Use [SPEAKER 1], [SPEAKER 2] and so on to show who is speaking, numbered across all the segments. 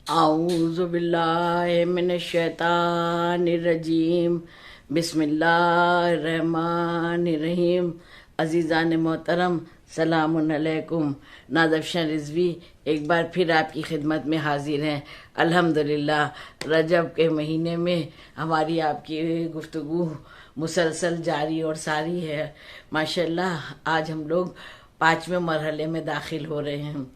[SPEAKER 1] आऊज़ु बिल्लाहि मिनश शैतानिर्रजीम बिस्मिल्लाहिर्रहमानिर्रहीम। अज़ीज़ान मोहतरम, सलामुन अलैकुम। नाज़फ़शान रिज़वी एक बार फिर आपकी खिदमत में हाजिर हैं। अल्हम्दुलिल्लाह, रजब के महीने में हमारी आपकी गुफ्तगू मुसलसल जारी और सारी है। माशाल्लाह, आज हम लोग 5वें मरहले में दाखिल हो रहे हैं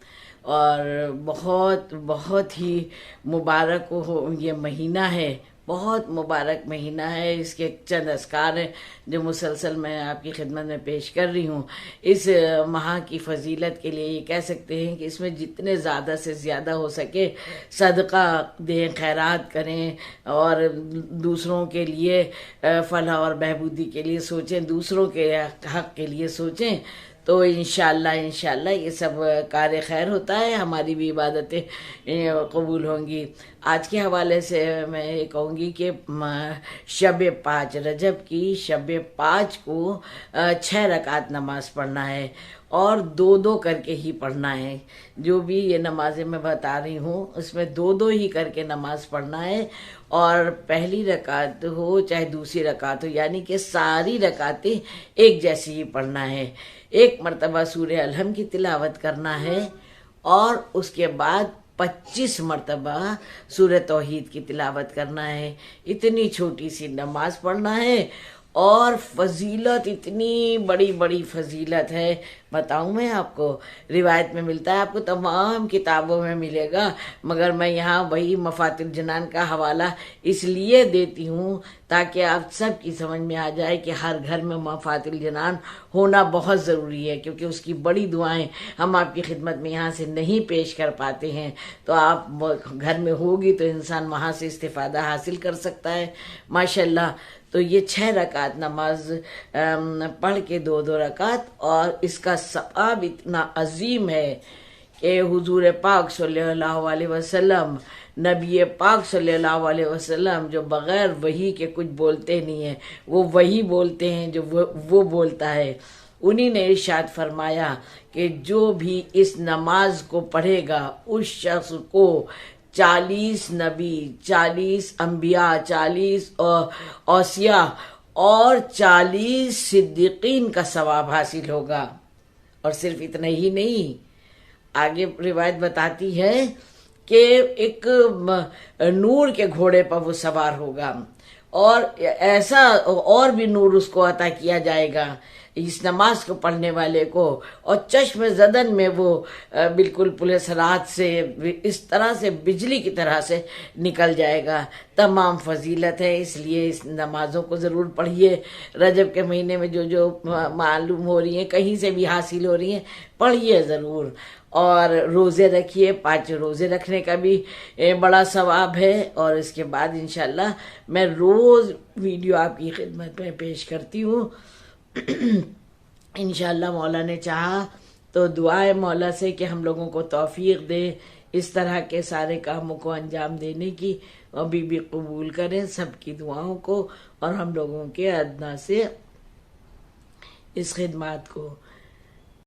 [SPEAKER 1] और बहुत बहुत ही मुबारक हो ये महीना है। बहुत मुबारक महीना है। इसके चंद अस्कार हैं जो मुसलसल मैं आपकी खिदमत में पेश कर रही हूँ। इस माह की फजीलत के लिए ये कह सकते हैं कि इसमें जितने ज़्यादा से ज़्यादा हो सके सदका दें, खैरात करें और दूसरों के लिए फलाह और बहबूदी के लिए सोचें, दूसरों के हक़ के लिए सोचें, तो इंशाअल्लाह ये सब कार्य खैर होता है, हमारी भी इबादतें कबूल होंगी। आज के हवाले से मैं ये कहूँगी कि शब 5 रजब की शब 5 को 6 रकात नमाज पढ़ना है और दो दो करके ही पढ़ना है। जो भी ये नमाजें मैं बता रही हूँ उसमें दो दो ही करके नमाज पढ़ना है और पहली रकात हो चाहे दूसरी रकात हो, यानी कि सारी रकातें एक जैसी ही पढ़ना है। एक मरतबा सूरह अलहम की तिलावत करना है और उसके बाद 25 मरतबा सूरह तौहीद की तिलावत करना है। इतनी छोटी सी नमाज पढ़ना है और फजीलत, इतनी बड़ी बड़ी फजीलत है, बताऊं मैं आपको। रिवायत में मिलता है, आपको तमाम किताबों में मिलेगा, मगर मैं यहाँ वही मफातिल जनान का हवाला इसलिए देती हूँ ताकि आप सब की समझ में आ जाए कि हर घर में मफातिल जनान होना बहुत ज़रूरी है, क्योंकि उसकी बड़ी दुआएं हम आपकी खिदमत में यहाँ से नहीं पेश कर पाते हैं। तो आप घर में होगी तो इंसान वहाँ से इस्तिफ़ादा हासिल कर सकता है माशाल्लाह। तो ये 6 रकात नमाज पढ़ के दो दो रकात, और इसका सवाब इतना अजीम है कि हुजूर पाक सल्लल्लाहु अलैहि वसल्लम, नबी पाक सल्लल्लाहु अलैहि वसल्लम जो बग़ैर वही के कुछ बोलते नहीं है, वो वही बोलते हैं जो वो बोलता है। उन्हीं ने इरशाद फरमाया कि जो भी इस नमाज को पढ़ेगा उस शख्स को 40 नबी, 40 अंबिया, 40 औसिया और 40 सिद्दीकीन का सवाब हासिल होगा। और सिर्फ इतना ही नहीं, आगे रिवायत बताती है कि एक नूर के घोड़े पर वो सवार होगा और ऐसा और भी नूर उसको अता किया जाएगा इस नमाज को पढ़ने वाले को, और चश्म ज़दन में वो बिल्कुल पुलिस रात से इस तरह से बिजली की तरह से निकल जाएगा। तमाम फजीलत है, इसलिए इस नमाज़ों को ज़रूर पढ़िए। रजब के महीने में जो जो मालूम हो रही हैं, कहीं से भी हासिल हो रही हैं, पढ़िए ज़रूर। और रोज़े रखिए, 5 रोज़े रखने का भी बड़ा सवाब है। और इसके बाद इंशाल्लाह मैं रोज़ वीडियो आपकी खिदमत में पेश करती हूँ। इंशाल्लाह मौला ने चाहा तो दुआ है मौला से कि हम लोगों को तौफीक दे इस तरह के सारे कामों को अंजाम देने की, और बीबी कबूल करें सबकी दुआओं को और हम लोगों के अदना से इस खिदमत को।